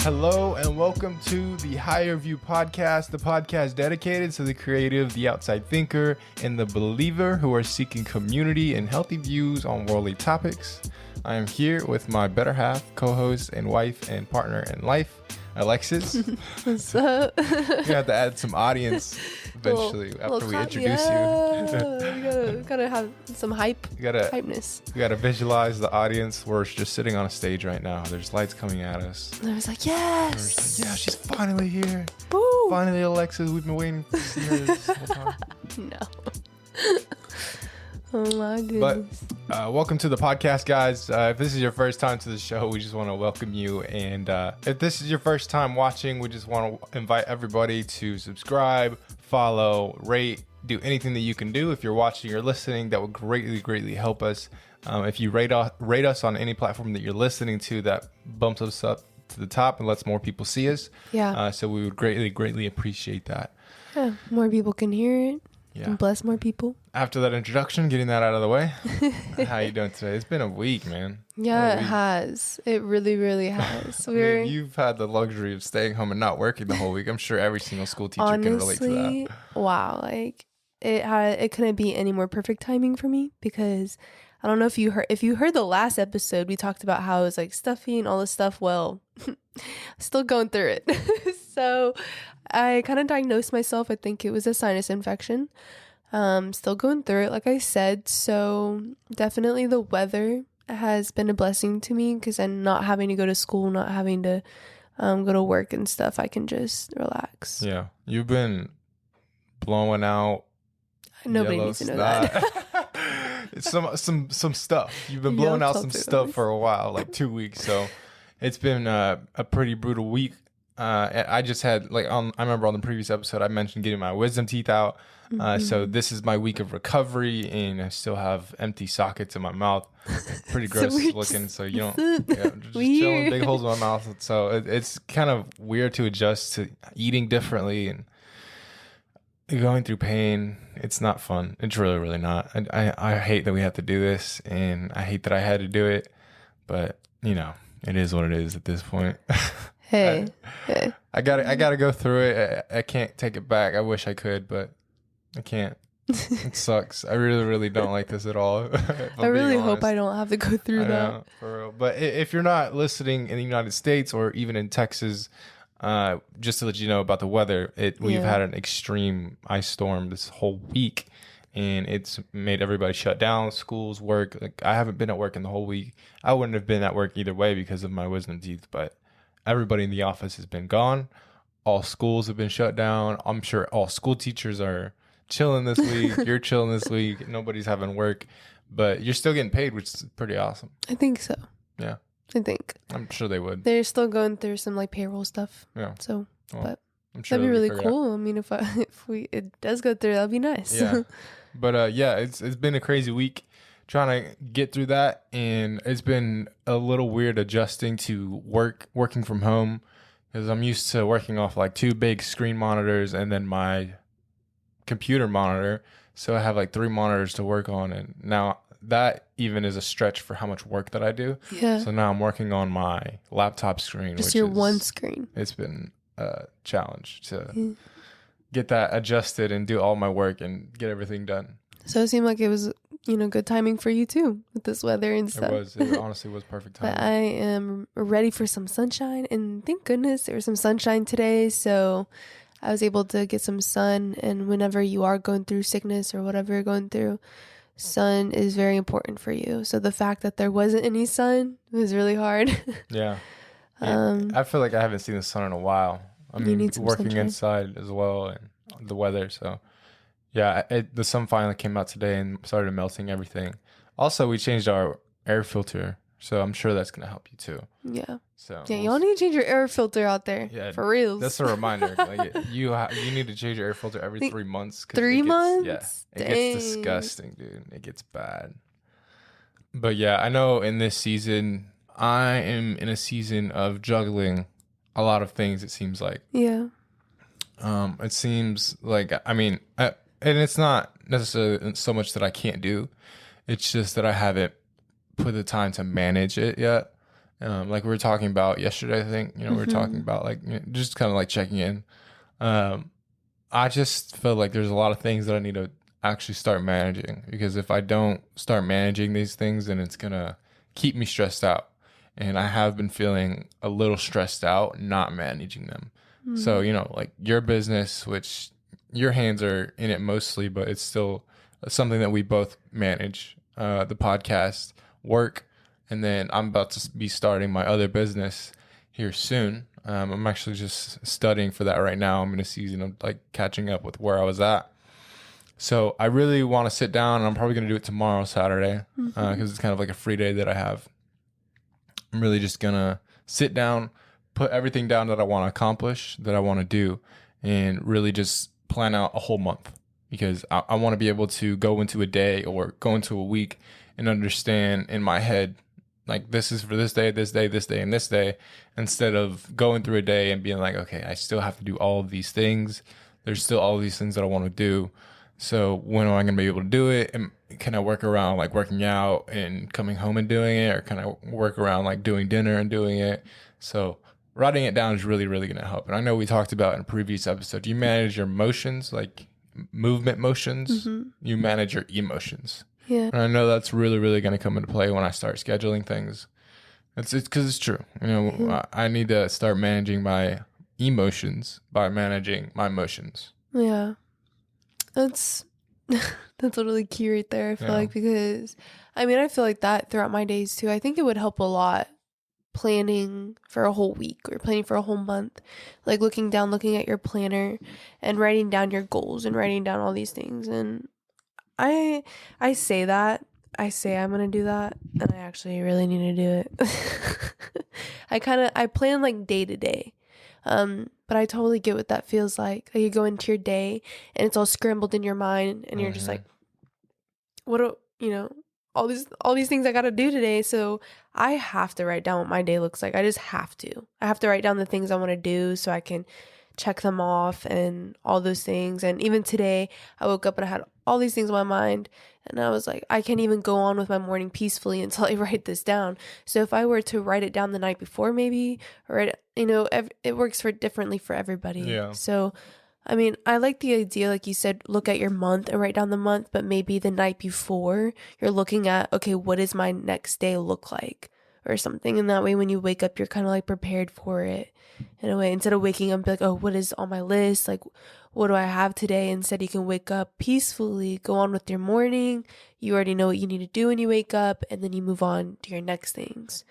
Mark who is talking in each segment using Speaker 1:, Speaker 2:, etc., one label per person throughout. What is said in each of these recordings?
Speaker 1: Hello and welcome to the Higher View Podcast, the podcast dedicated to the creative, the outside thinker, and the believer who are seeking community and healthy views on worldly topics. I am here with my better half, co-host, and wife and partner in life, Alexus.
Speaker 2: What's up?
Speaker 1: You're going to have to add some audience eventually after we introduce
Speaker 2: you. gotta have some hypeness.
Speaker 1: You gotta visualize the audience. We're just sitting on a stage right now. There's lights coming at us.
Speaker 2: And I was like, yes.
Speaker 1: Yeah, she's finally here.
Speaker 2: Woo.
Speaker 1: Finally, Alexis. We've been waiting to see her this whole time.
Speaker 2: No. Oh my goodness.
Speaker 1: But welcome to the podcast, guys. If this is your first time to the show, we just want to welcome you. And if this is your first time watching, we just want to invite everybody to subscribe, follow, rate, do anything that you can do. If you're watching or listening, that would greatly help us. If you rate us on any platform that you're listening to, that bumps us up to the top and lets more people see us.
Speaker 2: Yeah.
Speaker 1: So we would greatly appreciate that.
Speaker 2: Yeah. More people can hear it.
Speaker 1: Yeah.
Speaker 2: And bless more people.
Speaker 1: After that introduction, getting that out of the way, how you doing today? It's been a week, man.
Speaker 2: Yeah, it has. It really has.
Speaker 1: You've had the luxury of staying home and not working the whole week. I'm sure every single school teacher can relate to that.
Speaker 2: Wow, like it couldn't be any more perfect timing for me, because I don't know if you heard the last episode, we talked about how it was like stuffy and all this stuff. Well, still going through it. So I kind of diagnosed myself. I think it was a sinus infection. Still going through it, like I said. So definitely the weather has been a blessing to me, because I'm not having to go to school, not having to go to work and stuff. I can just relax.
Speaker 1: Yeah. You've been blowing out.
Speaker 2: Nobody needs to know that.
Speaker 1: It's some stuff. You've been blowing out some stuff for a while, like 2 weeks. So it's been a pretty brutal week. I just had I remember on the previous episode I mentioned getting my wisdom teeth out. So this is my week of recovery, and I still have empty sockets in my mouth. Pretty gross looking. So you don't just chilling, big holes in my mouth. So it's kind of weird to adjust to eating differently and going through pain. It's not fun. It's really not. I hate that we have to do this, and I hate that I had to do it. But it is what it is at this point.
Speaker 2: Hey.
Speaker 1: I gotta go through it. I can't take it back. I wish I could, but I can't. It sucks. I really don't like this at all.
Speaker 2: I really hope I don't have to go through that.
Speaker 1: Know, for real. But if you're not listening in the United States or even in Texas, just to let you know about the weather, we've had an extreme ice storm this whole week, and it's made everybody shut down, schools, work. Like, I haven't been at work in the whole week. I wouldn't have been at work either way because of my wisdom teeth, but everybody in the office has been gone. All schools have been shut down. I'm sure all school teachers are chilling this week. You're chilling this week. Nobody's having work, but you're still getting paid, which is pretty awesome.
Speaker 2: I think so.
Speaker 1: Yeah.
Speaker 2: I think.
Speaker 1: I'm sure they would.
Speaker 2: They're still going through some payroll stuff.
Speaker 1: Yeah.
Speaker 2: So, but
Speaker 1: I'm sure
Speaker 2: that'd be really cool. I mean, if it does go through, that'd be nice.
Speaker 1: Yeah. But it's been a crazy week trying to get through that, and it's been a little weird adjusting to working from home, because I'm used to working off like 2 big screen monitors and then my computer monitor. So I have like 3 monitors to work on, and now that even is a stretch for how much work that I do.
Speaker 2: Yeah.
Speaker 1: So now I'm working on my laptop screen.
Speaker 2: Just your one screen.
Speaker 1: It's been a challenge to get that adjusted and do all my work and get everything done.
Speaker 2: So it seemed like it was, good timing for you too with this weather and stuff.
Speaker 1: It honestly was perfect timing.
Speaker 2: But I am ready for some sunshine, and thank goodness there was some sunshine today. So I was able to get some sun, and whenever you are going through sickness or whatever you're going through, sun is very important for you. So the fact that there wasn't any sun was really hard. Yeah.
Speaker 1: I feel like I haven't seen the sun in a while. I mean, working sunshine inside as well, and the weather. So yeah, the sun finally came out today and started melting everything. Also, we changed our air filter, so I'm sure that's gonna help you too.
Speaker 2: Yeah.
Speaker 1: So
Speaker 2: yeah, y'all need to change your air filter out there. Yeah, for real.
Speaker 1: That's a reminder. Like, you need to change your air filter every 3 months.
Speaker 2: 3 months?
Speaker 1: Yeah, it gets disgusting, dude. It gets bad. But yeah, I know in this season, I am in a season of juggling a lot of things. It seems like.
Speaker 2: Yeah.
Speaker 1: It seems like, I mean, and it's not necessarily so much that I can't do. It's just that I haven't put the time to manage it yet. Like we were talking about yesterday, I think, we were talking about like just kind of like checking in. I just feel like there's a lot of things that I need to actually start managing, because if I don't start managing these things, then it's gonna keep me stressed out. And I have been feeling a little stressed out not managing them. So, like your business, which your hands are in it mostly, but it's still something that we both manage, the podcast, work, and then I'm about to be starting my other business here soon. I'm actually just studying for that right now. I'm in a season of like catching up with where I was at. So I really want to sit down, and I'm probably going to do it tomorrow, Saturday, because it's kind of like a free day that I have. I'm really just going to sit down, put everything down that I want to accomplish, that I want to do, and really just plan out a whole month, because I want to be able to go into a day or go into a week and understand in my head, like, this is for this day, this day, this day, and this day, instead of going through a day and being like, okay, I still have to do all of these things. There's still all of these things that I want to do. So when am I going to be able to do it? And can I work around like working out and coming home and doing it? Or can I work around like doing dinner and doing it? So writing it down is really, really going to help. And I know we talked about in a previous episode, you manage your motions, like movement motions, you manage your emotions.
Speaker 2: Yeah.
Speaker 1: And I know that's really, really going to come into play when I start scheduling things. It's because it's true. I need to start managing my emotions by managing my emotions.
Speaker 2: Yeah. That's literally key right there, I feel like, because I feel like that throughout my days too. I think it would help a lot planning for a whole week or planning for a whole month, like looking at your planner and writing down your goals and writing down all these things. And I say I'm gonna do that, and I actually really need to do it. I plan like day to day. But I totally get what that feels like. Like you go into your day and it's all scrambled in your mind, and you're just like, all these things I got to do today. So I have to write down what my day looks like. I just have to. I have to write down the things I want to do so I can check them off and all those things. And even today, I woke up and I had all these things on my mind, and I was like, I can't even go on with my morning peacefully until I write this down. So if I were to write it down the night before, maybe, or it works differently for everybody.
Speaker 1: Yeah.
Speaker 2: So, I like the idea, like you said, look at your month and write down the month, but maybe the night before you're looking at, okay, what does my next day look like or something? And that way, when you wake up, you're kind of like prepared for it in a way, instead of waking up and be like, oh, what is on my list? Like, what do I have today? Instead, you can wake up peacefully, go on with your morning. You already know what you need to do when you wake up, and then you move on to your next things.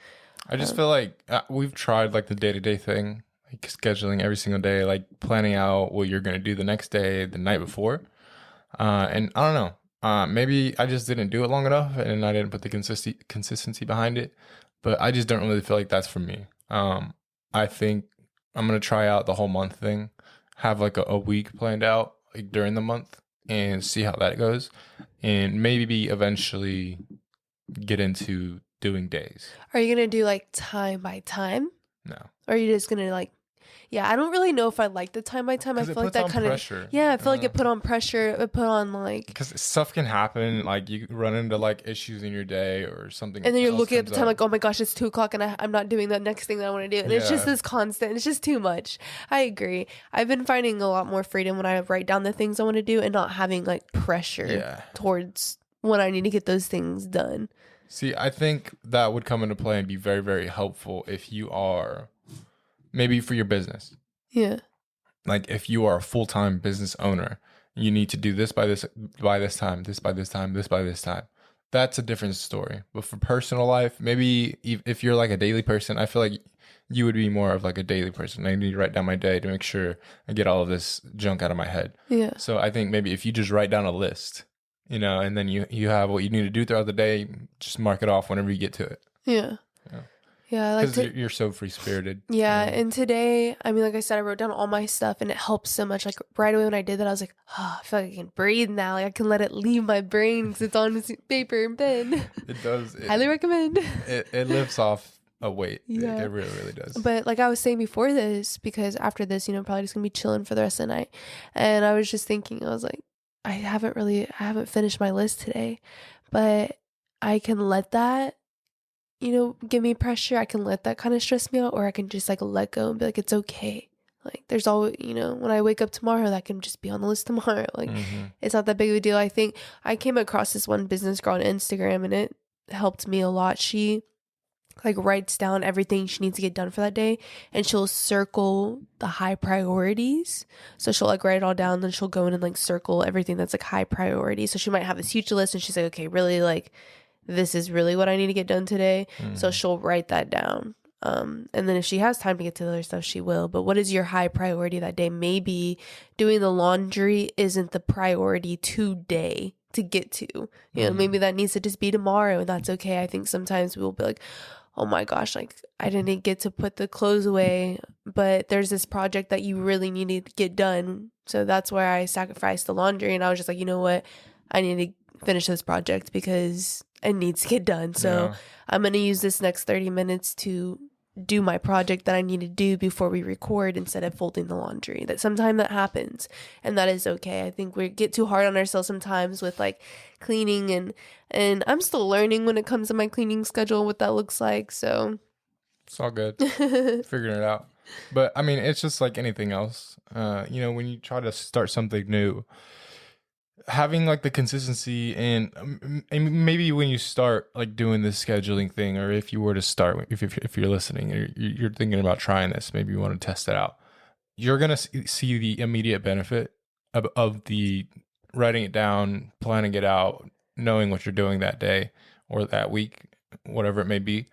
Speaker 1: I just feel like we've tried like the day-to-day thing, like scheduling every single day, like planning out what you're going to do the next day, the night before. And I don't know, maybe I just didn't do it long enough and I didn't put the consistency behind it, but I just don't really feel like that's for me. I think I'm going to try out the whole month thing, have like a week planned out like during the month and see how that goes. And maybe eventually get into doing days.
Speaker 2: Are you going to do like time by time?
Speaker 1: No.
Speaker 2: Or are you just going to like, yeah, I don't really know if I like the time by time. I feel like that kind of, yeah, I feel like it put on pressure. It put on like,
Speaker 1: because stuff can happen. Like you run into like issues in your day or something.
Speaker 2: And then you're looking at the time like, oh my gosh, it's 2:00 and I'm not doing the next thing that I want to do. And it's just this constant, it's just too much. I agree. I've been finding a lot more freedom when I write down the things I want to do and not having like pressure towards when I need to get those things done.
Speaker 1: See, I think that would come into play and be very, very helpful if you are maybe for your business.
Speaker 2: Yeah.
Speaker 1: Like if you are a full-time business owner, you need to do this by this time, this by this time, this by this time. That's a different story. But for personal life, maybe if you're like a daily person, I feel like you would be more of like a daily person. I need to write down my day to make sure I get all of this junk out of my head.
Speaker 2: Yeah.
Speaker 1: So I think maybe if you just write down a list, and then you have what you need to do throughout the day, just mark it off whenever you get to it.
Speaker 2: Yeah. Yeah, like
Speaker 1: because you're so free spirited.
Speaker 2: Yeah, and today, like I said, I wrote down all my stuff, and it helps so much. Like right away when I did that, I was like, oh, I feel like I can breathe now. Like I can let it leave my brain because it's on paper and pen.
Speaker 1: It does.
Speaker 2: Highly recommend.
Speaker 1: It lifts off a weight.
Speaker 2: Yeah.
Speaker 1: It really, really does.
Speaker 2: But like I was saying before this, because after this, probably just gonna be chilling for the rest of the night, and I was just thinking, I was like, I haven't finished my list today, but I can let that give me pressure, I can let that kind of stress me out, or I can just like let go and be like, it's okay. Like there's always, when I wake up tomorrow, that can just be on the list tomorrow. Like it's not that big of a deal. I think I came across this one business girl on Instagram and it helped me a lot. She like writes down everything she needs to get done for that day, and she'll circle the high priorities. So she'll like write it all down, then she'll go in and like circle everything that's like high priority. So she might have this huge list and she's like, okay, really, like this is really what I need to get done today. So she'll write that down. And then if she has time to get to the other stuff, she will. But what is your high priority that day? Maybe doing the laundry isn't the priority today to get to. Maybe that needs to just be tomorrow, and that's okay. I think sometimes we'll be like, oh my gosh, like I didn't get to put the clothes away, but there's this project that you really need to get done. So that's where I sacrificed the laundry, and I was just like, you know what? I need to finish this project because it needs to get done. So I'm going to use this next 30 minutes to do my project that I need to do before we record instead of folding the laundry. That sometimes that happens, and that is okay. I think we get too hard on ourselves sometimes with like cleaning, and I'm still learning when it comes to my cleaning schedule, what that looks like. So
Speaker 1: it's all good. Figuring it out. But I mean, it's just like anything else. When you try to start something new, having like the consistency and maybe when you start like doing this scheduling thing, or if you were to start, if you're listening or you're thinking about trying this, maybe you want to test it out, you're going to see the immediate benefit of the writing it down, planning it out, knowing what you're doing that day or that week, whatever it may be.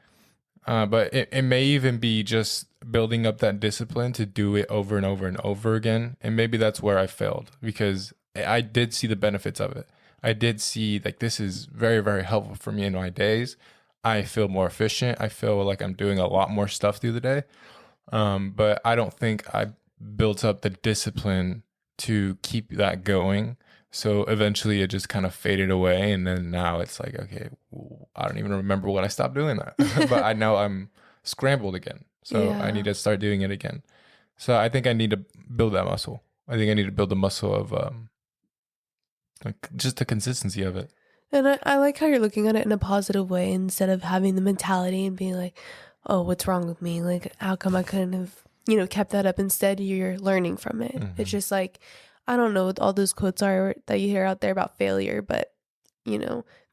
Speaker 1: But it may even be just building up that discipline to do it over and over and over again. And maybe that's where I failed, because I did see the benefits of it. I did see like this is very, very helpful for me in my days. I feel more efficient. I feel like I'm doing a lot more stuff through the day. But I don't think I built up the discipline to keep that going. So eventually it just kind of faded away. And then now it's like, okay, I don't even remember when I stopped doing that. But I know I'm scrambled again. So I need to start doing it again. So I think I need to build that muscle. I think I need to build the muscle of like just the consistency of it.
Speaker 2: And I like how you're looking at it in a positive way instead of having the mentality and being like, oh, what's wrong with me? Like, how come I couldn't have, kept that up? Instead, you're learning from it. It's just like, I don't know what all those quotes are that you hear out there about failure, but,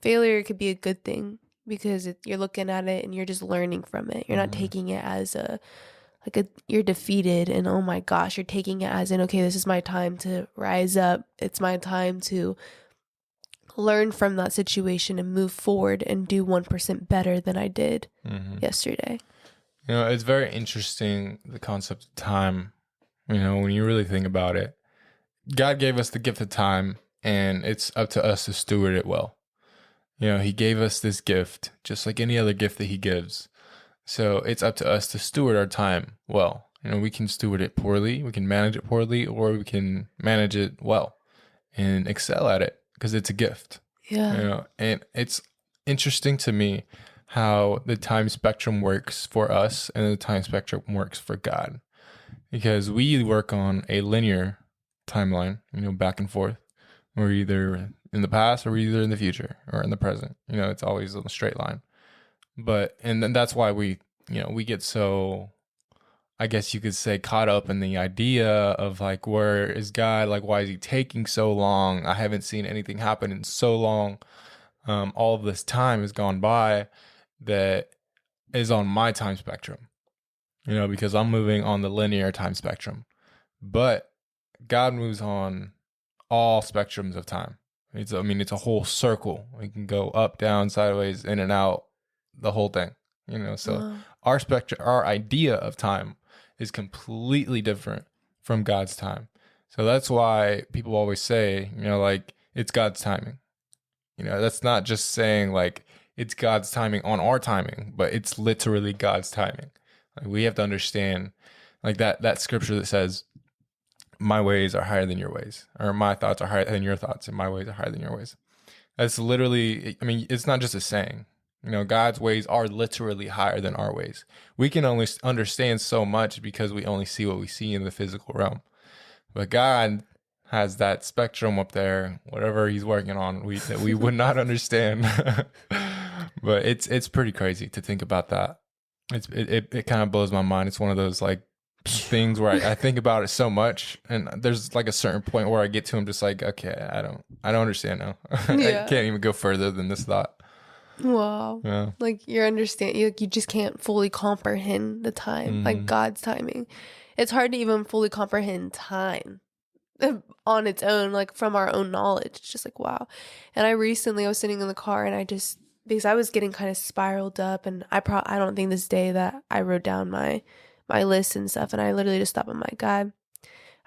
Speaker 2: failure could be a good thing because you're looking at it and you're just learning from it. You're not taking it as you're defeated and oh my gosh, you're taking it as in, okay, this is my time to rise up. It's my time to learn from that situation and move forward and do 1% better than I did yesterday.
Speaker 1: It's very interesting, the concept of time. When you really think about it, God gave us the gift of time, and it's up to us to steward it well. He gave us this gift just like any other gift that he gives. So it's up to us to steward our time well. We can steward it poorly, we can manage it poorly, or we can manage it well and excel at it because it's a gift.
Speaker 2: Yeah.
Speaker 1: And it's interesting to me how the time spectrum works for us and the time spectrum works for God. Because we work on a linear timeline, back and forth. We're either in the past or we're either in the future or in the present. It's always on a straight line. And then that's why we get so, I guess you could say, caught up in the idea of like, where is God? Like, why is he taking so long? I haven't seen anything happen in so long. All of this time has gone by that is on my time spectrum, because I'm moving on the linear time spectrum. But God moves on all spectrums of time. It's a whole circle. We can go up, down, sideways, in and out, the whole thing, so our spectrum, our idea of time is completely different from God's time. So that's why people always say, like, it's God's timing. That's not just saying like it's God's timing on our timing, but it's literally God's timing. Like, we have to understand like that scripture that says, my ways are higher than your ways, or my thoughts are higher than your thoughts, and my ways are higher than your ways. That's literally, it's not just a saying. God's ways are literally higher than our ways. We can only understand so much because we only see what we see in the physical realm. But God has that spectrum up there, whatever he's working on, that we would not understand. But it's pretty crazy to think about that. It kind of blows my mind. It's one of those like things where I think about it so much, and there's like a certain point where I get to, I'm just like, okay, I don't understand now. I can't even go further than this thought.
Speaker 2: Wow.
Speaker 1: Yeah.
Speaker 2: Like you just can't fully comprehend the time, like God's timing. It's hard to even fully comprehend time on its own, like from our own knowledge. It's just like, wow. And I was sitting in the car, and because I was getting kind of spiraled up, and I don't think this day that I wrote down my list and stuff, and I literally just stopped. I'm like, God,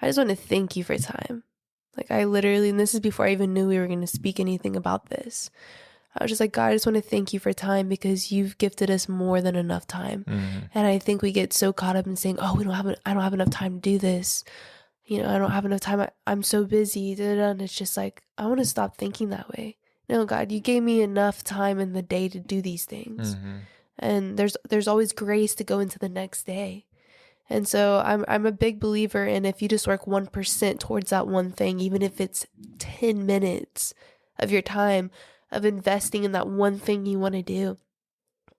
Speaker 2: I just want to thank you for time. Like and this is before I even knew we were going to speak anything about this. I was just like, God, I just want to thank you for time, because you've gifted us more than enough time. And I think we get so caught up in saying, oh, I don't have enough time to do this. I don't have enough time. I'm so busy. And it's just like, I want to stop thinking that way. No, God, you gave me enough time in the day to do these things. And there's always grace to go into the next day. And so I'm a big believer in, if you just work 1% towards that one thing, even if it's 10 minutes of your time of investing in that one thing you want to do,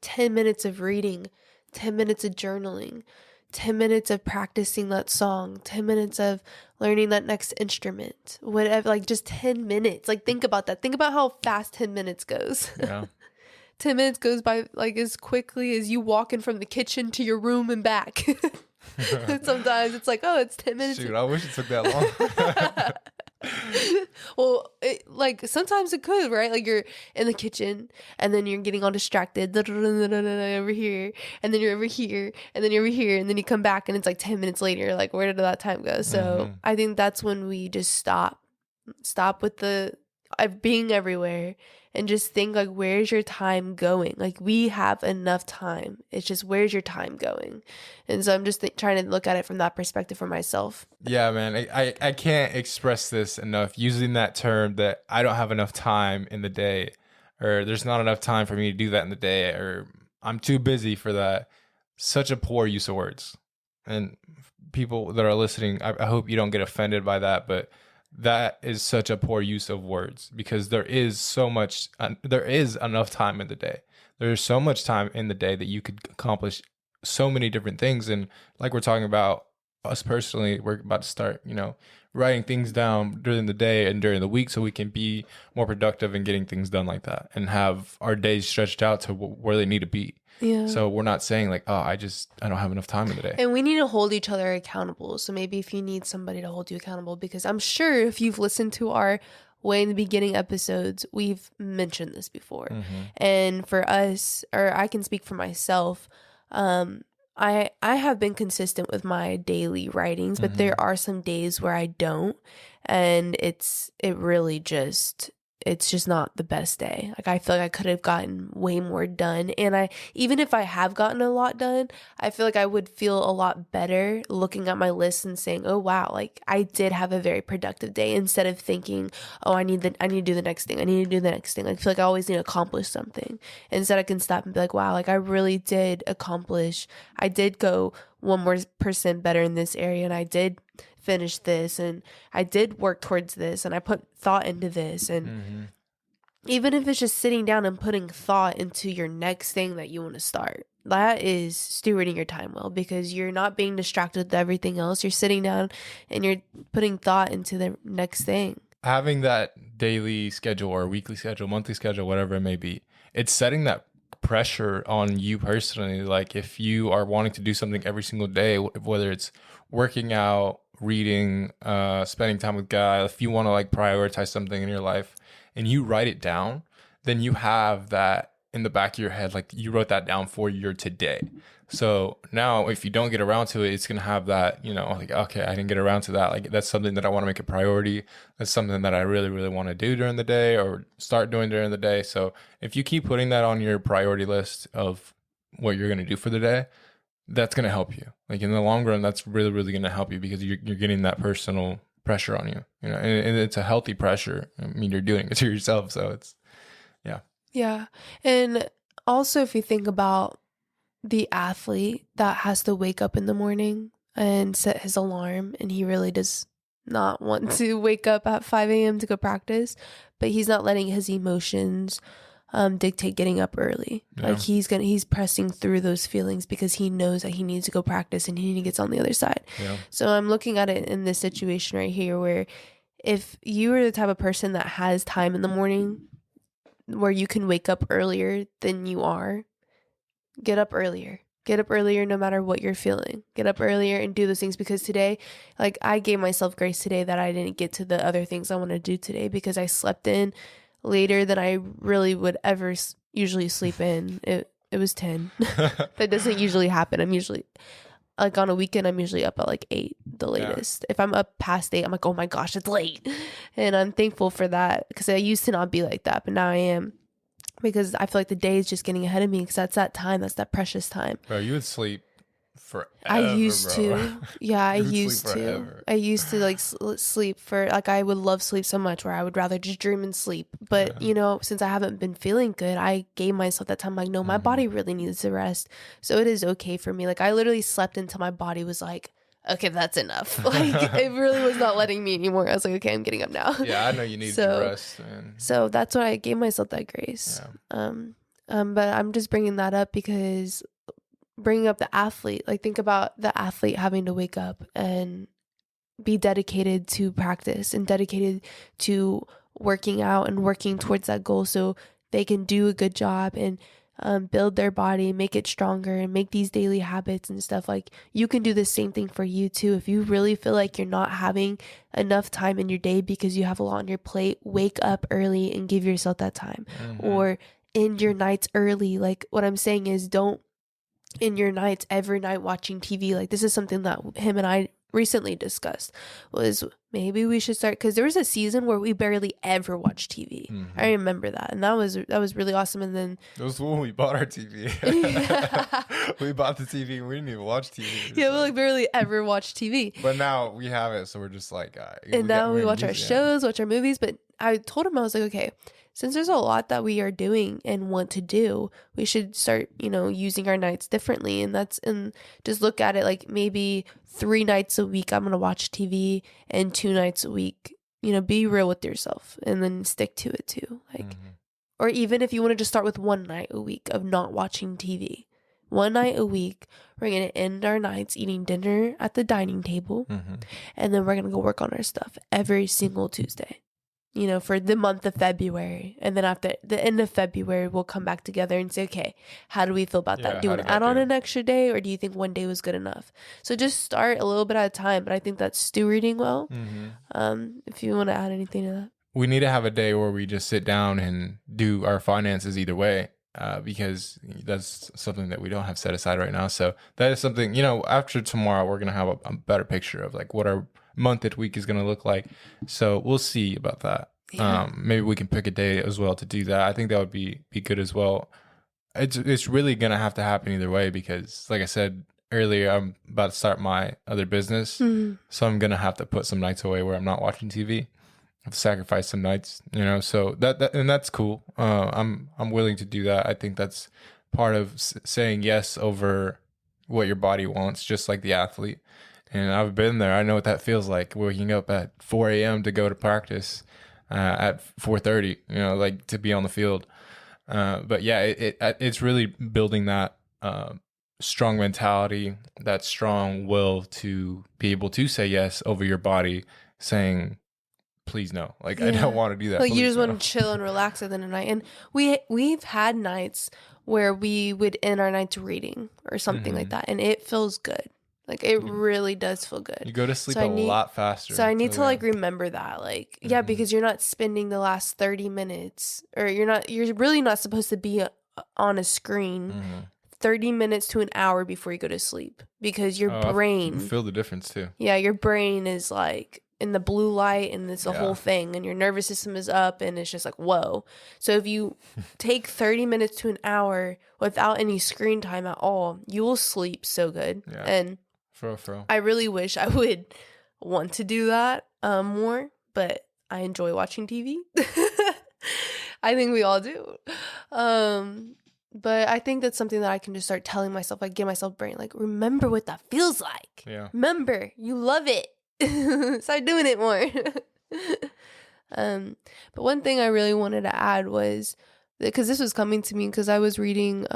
Speaker 2: 10 minutes of reading, 10 minutes of journaling, 10 minutes of practicing that song, 10 minutes of learning that next instrument, whatever, like just 10 minutes. Like think about that. Think about how fast 10 minutes goes.
Speaker 1: Yeah.
Speaker 2: 10 minutes goes by like as quickly as you walking from the kitchen to your room and back. Sometimes it's like, oh, it's 10 minutes.
Speaker 1: Shoot, I wish it took that long.
Speaker 2: Well, like sometimes it could, right? Like you're in the kitchen and then you're getting all distracted over here, and then you're over here, and then you're over here, and then you come back and it's like 10 minutes later. Like, where did that time go? So I think that's when we just stop with the being everywhere and just think, like, where's your time going? Like, we have enough time. It's just, where's your time going? And so I'm just trying to look at it from that perspective for myself.
Speaker 1: Yeah, man. I can't express this enough, using that term that I don't have enough time in the day, or there's not enough time for me to do that in the day, or I'm too busy for that. Such a poor use of words. And people that are listening, I hope you don't get offended by that, but that is such a poor use of words, because there is enough time in the day. There's so much time in the day that you could accomplish so many different things. And like we're talking about us personally, we're about to start, writing things down during the day and during the week, so we can be more productive in getting things done like that and have our days stretched out to where they need to be.
Speaker 2: Yeah.
Speaker 1: So we're not saying like, oh, I don't have enough time in the day.
Speaker 2: And we need to hold each other accountable. So maybe if you need somebody to hold you accountable, because I'm sure if you've listened to our way in the beginning episodes, we've mentioned this before. And for us, or I can speak for myself, I have been consistent with my daily writings, but there are some days where I don't, and it's just not the best day. Like, I feel like I could have gotten way more done. And even if I have gotten a lot done, I feel like I would feel a lot better looking at my list and saying, oh, wow, like I did have a very productive day, instead of thinking, oh, I need to do the next thing. I need to do the next thing. I feel like I always need to accomplish something. Instead, I can stop and be like, wow, like I really did accomplish. I did go 1% better in this area, and I did finish this, and I did work towards this, and I put thought into this. And even if it's just sitting down and putting thought into your next thing that you want to start, that is stewarding your time well, because you're not being distracted with everything else. You're sitting down and you're putting thought into the next thing. Having
Speaker 1: that daily schedule or weekly schedule, monthly schedule, whatever it may be, it's setting that pressure on you personally. Like, if you are wanting to do something every single day, whether it's working out, reading, spending time with God, if you want to like prioritize something in your life and you write it down, then you have that in the back of your head, like you wrote that down for your today. So now if you don't get around to it, it's going to have that, like, okay, I didn't get around to that. Like, that's something that I want to make a priority. That's something that I really, really want to do during the day, or start doing during the day. So if you keep putting that on your priority list of what you're going to do for the day, that's going to help you. Like, in the long run, that's really, really going to help you, because you're getting that personal pressure on you, and it's a healthy pressure. I mean, you're doing it to yourself. So it's, yeah.
Speaker 2: Yeah. And also, if you think about the athlete that has to wake up in the morning and set his alarm, and he really does not want to wake up at 5 a.m. to go practice, but he's not letting his emotions dictate getting up early.
Speaker 1: Yeah.
Speaker 2: Like he's pressing through those feelings because he knows that he needs to go practice and he gets on the other side.
Speaker 1: Yeah.
Speaker 2: So I'm looking at it in this situation right here where if you are the type of person that has time in the morning where you can wake up earlier than you are, get up earlier. Get up earlier no matter what you're feeling. Get up earlier and do those things, because today, like, I gave myself grace today that I didn't get to the other things I want to do today because I slept in later than I really would ever usually sleep in. It was 10. That doesn't usually happen. I'm usually, like, on a weekend, I'm usually up at like 8, the latest. If I'm up past 8, I'm like, oh my gosh, it's late. And I'm thankful for that because I used to not be like that, but now I am. Because I feel like the day is just getting ahead of me because that's that time. That's that precious time.
Speaker 1: Bro, you would sleep forever.
Speaker 2: I used to. Yeah, I
Speaker 1: You would
Speaker 2: used
Speaker 1: sleep
Speaker 2: to.
Speaker 1: forever.
Speaker 2: I used to like sleep for, like, I would love sleep so much where I would rather just dream and sleep. But, you know, since I haven't been feeling good, I gave myself that time. Like, no, my body really needs to rest. So it is okay for me. Like, I literally slept until my body was like, okay, that's enough. Like, it really was not letting me anymore. I was like, okay, I'm getting up now.
Speaker 1: Yeah, I know you need to rest. Man.
Speaker 2: So that's why I gave myself that grace.
Speaker 1: Yeah.
Speaker 2: But I'm just bringing that up because bringing up the athlete, like, think about the athlete having to wake up and be dedicated to practice and dedicated to working out and working towards that goal so they can do a good job and build their body, make it stronger, and make these daily habits and stuff. Like, you can do the same thing for you too. If you really feel like you're not having enough time in your day because you have a lot on your plate, wake up early and give yourself that time. Or end your nights early. Like, what I'm saying is, don't end your nights every night watching TV. Like, this is something that him and I recently discussed, was maybe we should start, because there was a season where we barely ever watched TV. I remember that, and that was really awesome. And then
Speaker 1: it was when we bought our TV. We bought the TV and we didn't even watch TV.
Speaker 2: Yeah, we like barely ever watched TV.
Speaker 1: But now we have it, so we're just like,
Speaker 2: and now we watch our shows, watch our movies. But I told him, I was like, okay, since there's a lot that we are doing and want to do, we should start, you know, using our nights differently. And just look at it like maybe 3 nights a week I'm going to watch TV, and 2 nights a week, you know, be real with yourself and then stick to it too. Like, or even if you want to just start with 1 night a week of not watching TV, 1 night a week, we're going to end our nights eating dinner at the dining table. And then we're going to go work on our stuff every single Tuesday, you know, for the month of February. And then after the end of February, we'll come back together and say, okay, how do we feel about that? Do you want to add on an extra day, or do you think 1 day was good enough? So just start a little bit at a time. But I think that's stewarding well. If you want to add anything to that.
Speaker 1: We need to have a day where we just sit down and do our finances either way, because that's something that we don't have set aside right now. So that is something, you know, after tomorrow, we're going to have a better picture of like what our month and week is going to look like. So we'll see about that. Yeah. Maybe we can pick a day as well to do that. I think that would be good as well. It's really going to have to happen either way, because like I said earlier, I'm about to start my other business. So I'm going to have to put some nights away where I'm not watching TV. I've sacrificed some nights, you know, so and that's cool. I'm willing to do that. I think that's part of saying yes over what your body wants, just like the athlete. And I've been there. I know what that feels like, waking up at 4 a.m. to go to practice at 4:30, you know, like to be on the field. But yeah, it's really building that strong mentality, that strong will to be able to say yes over your body, saying, please no. Like, I don't want to do that.
Speaker 2: Like, you just
Speaker 1: no.
Speaker 2: want to chill and relax at the end of the night. And we've had nights where we would end our nights reading or something like that. And it feels good. Like, it really does feel good.
Speaker 1: You go to sleep lot faster.
Speaker 2: So I need to like remember that. Like, yeah, because you're not spending the last 30 minutes, or you're really not supposed to be on a screen 30 minutes to an hour before you go to sleep, because your brain.
Speaker 1: I feel the difference too.
Speaker 2: Yeah, your brain is like in the blue light, and it's a whole thing, and your nervous system is up, and it's just like, whoa. So if you take 30 minutes to an hour without any screen time at all, you will sleep so good.
Speaker 1: Yeah.
Speaker 2: And I really wish I would want to do that more, but I enjoy watching TV. I think we all do. But I think that's something that I can just start telling myself, like, give myself brain, like, remember what that feels like.
Speaker 1: Yeah.
Speaker 2: Remember, you love it. Start doing it more. But one thing I really wanted to add was because this was coming to me because I was reading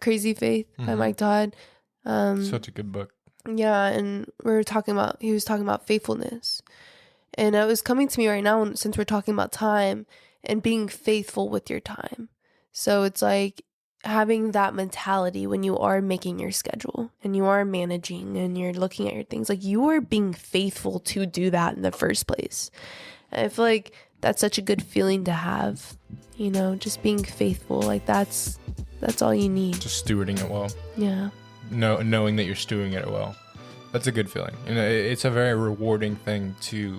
Speaker 2: Crazy Faith by Mike Todd.
Speaker 1: Such a good book.
Speaker 2: Yeah, and he was talking about faithfulness. And it was coming to me right now since we're talking about time and being faithful with your time. So it's like having that mentality when you are making your schedule and you are managing and you're looking at your things, like you are being faithful to do that in the first place. And I feel like that's such a good feeling to have, you know, just being faithful. Like that's all you need.
Speaker 1: Just stewarding it well.
Speaker 2: Yeah.
Speaker 1: Knowing that you're stewarding it well. That's a good feeling. You know, it's a very rewarding thing to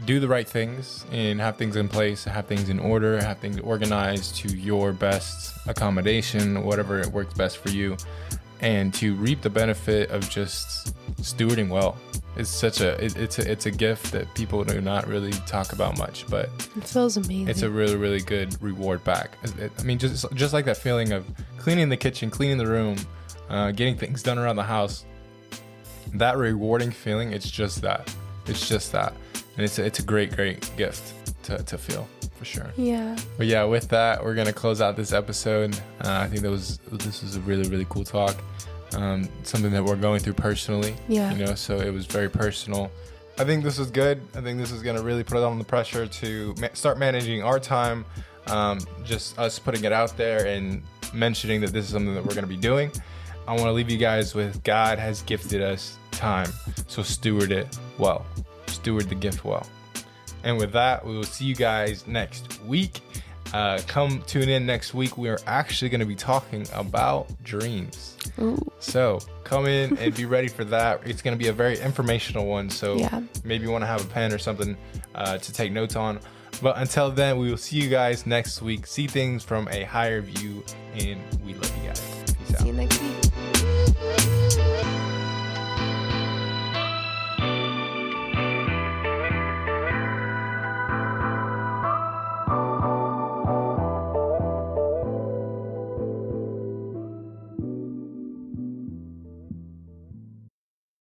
Speaker 1: do the right things and have things in place, have things in order, have things organized to your best accommodation, whatever it works best for you, and to reap the benefit of just stewarding well. It's a gift that people do not really talk about much, but
Speaker 2: it feels amazing.
Speaker 1: It's a really, really good reward back. I mean, just like that feeling of cleaning the kitchen, cleaning the room, getting things done around the house. That rewarding feeling, it's just that. And it's a great gift to feel, for sure.
Speaker 2: Yeah.
Speaker 1: But yeah, with that, we're gonna close out this episode. I think this was a really, really cool talk. Something that we're going through personally.
Speaker 2: Yeah.
Speaker 1: You know, so it was very personal. I think this was good. I think this is gonna really put on the pressure to start managing our time. Just us putting it out there and mentioning that this is something that we're gonna be doing. I want to leave you guys with God has gifted us time, so steward it well. Steward the gift well. And with that, we will see you guys next week. Come tune in next week. We are actually going to be talking about dreams.
Speaker 2: Ooh.
Speaker 1: So come in and be ready for that. It's going to be a very informational one. So maybe you want to have a pen or something to take notes on. But until then, we will see you guys next week. See things from a higher view, and we love you guys. Peace out.
Speaker 2: See you next week.